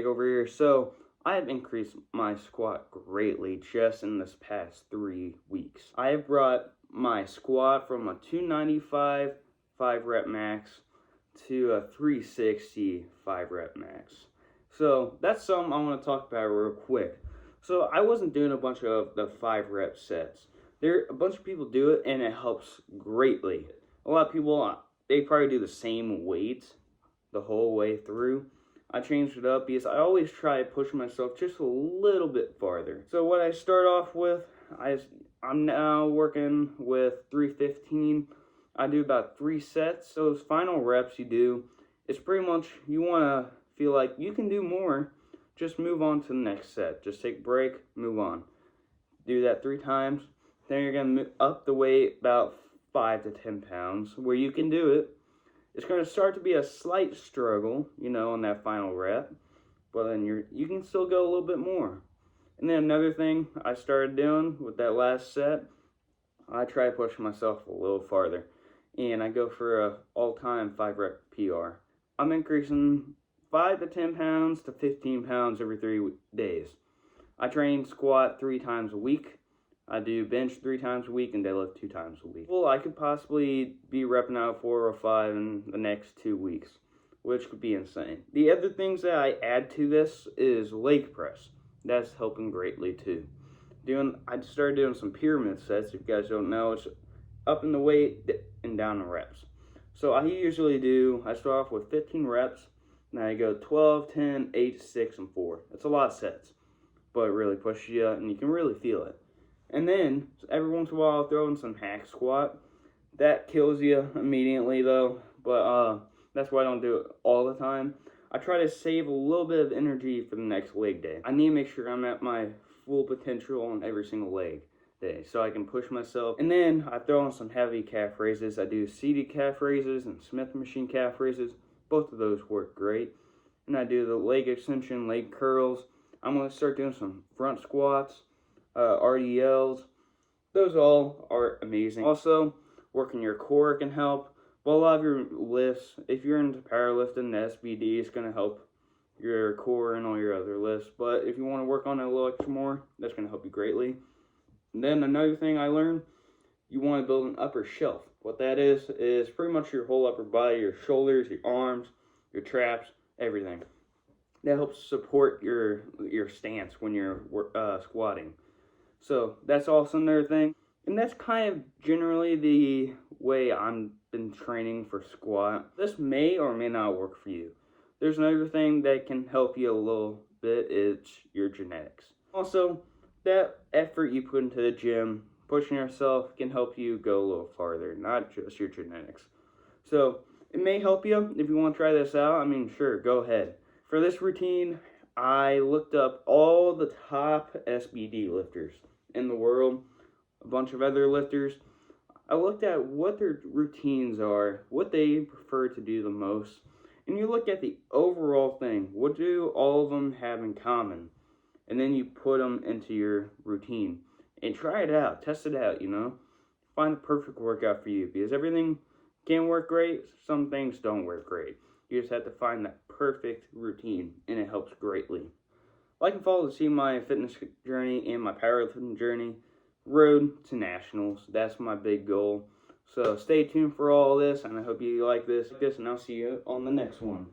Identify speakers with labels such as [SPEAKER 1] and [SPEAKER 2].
[SPEAKER 1] over here. So I have increased my squat greatly just in this past 3 weeks. I have brought my squat from a 295 5-rep max to a 360 5-rep max. So that's something I want to talk about real quick. So I wasn't doing a bunch of the 5-rep sets. A bunch of people do it and it helps greatly. A lot of people, they probably do the same weight the whole way through. I changed it up because I always try to push myself just a little bit farther. So what I start off with, I'm now working with 315. I do about 3 sets. Those final reps you do, it's pretty much, you want to feel like you can do more, just move on to the next set. Just take a break, move on. Do that 3 times. Then you're going to up the weight about 5 to 10 pounds where you can do it. It's going to start to be a slight struggle, on that final rep, but then you can still go a little bit more. And then another thing I started doing with that last set, I try to push myself a little farther, and I go for a all-time 5-rep PR. I'm increasing 5 to 10 pounds to 15 pounds every 3 days. I train squat 3 times a week. I do bench 3 times a week and deadlift 2 times a week. Well, I could possibly be repping out 4 or 5 in the next 2 weeks, which could be insane. The other things that I add to this is leg press. That's helping greatly too. I started doing some pyramid sets. If you guys don't know, it's up in the weight and down the reps. So I start off with 15 reps, and I go 12, 10, 8, 6, and 4. It's a lot of sets, but it really pushes you, and you can really feel it. And then, every once in a while, I'll throw in some hack squat. That kills you immediately, though. But that's why I don't do it all the time. I try to save a little bit of energy for the next leg day. I need to make sure I'm at my full potential on every single leg day, so I can push myself. And then, I throw in some heavy calf raises. I do seated calf raises and Smith machine calf raises. Both of those work great. And I do the leg extension, leg curls. I'm going to start doing some front squats. RDLs, those all are amazing. Also, working your core can help, but a lot of your lifts, if you're into powerlifting, the SBD is going to help your core and all your other lifts, but if you want to work on it a little extra more, that's going to help you greatly. And then another thing I learned, you want to build an upper shelf. What that is pretty much your whole upper body, your shoulders, your arms, your traps, everything. That helps support your stance when you're squatting. So that's also another thing. And that's kind of generally the way I've been training for squat. This may or may not work for you. There's another thing that can help you a little bit, it's your genetics. Also, that effort you put into the gym, pushing yourself, can help you go a little farther, not just your genetics. So it may help you if you want to try this out. Sure, go ahead. For this routine, I looked up all the top SBD lifters in the world, a bunch of other lifters. I looked at what their routines are, what they prefer to do the most, and you look at the overall thing. What do all of them have in common? And then you put them into your routine and try it out, test it out, Find the perfect workout for you, because everything can work great, some things don't work great. You just have to find that perfect routine, and it helps greatly. Like and follow to see my fitness journey and my powerlifting journey, road to nationals. That's my big goal. So stay tuned for all this, and I hope you like this, and I'll see you on the next one.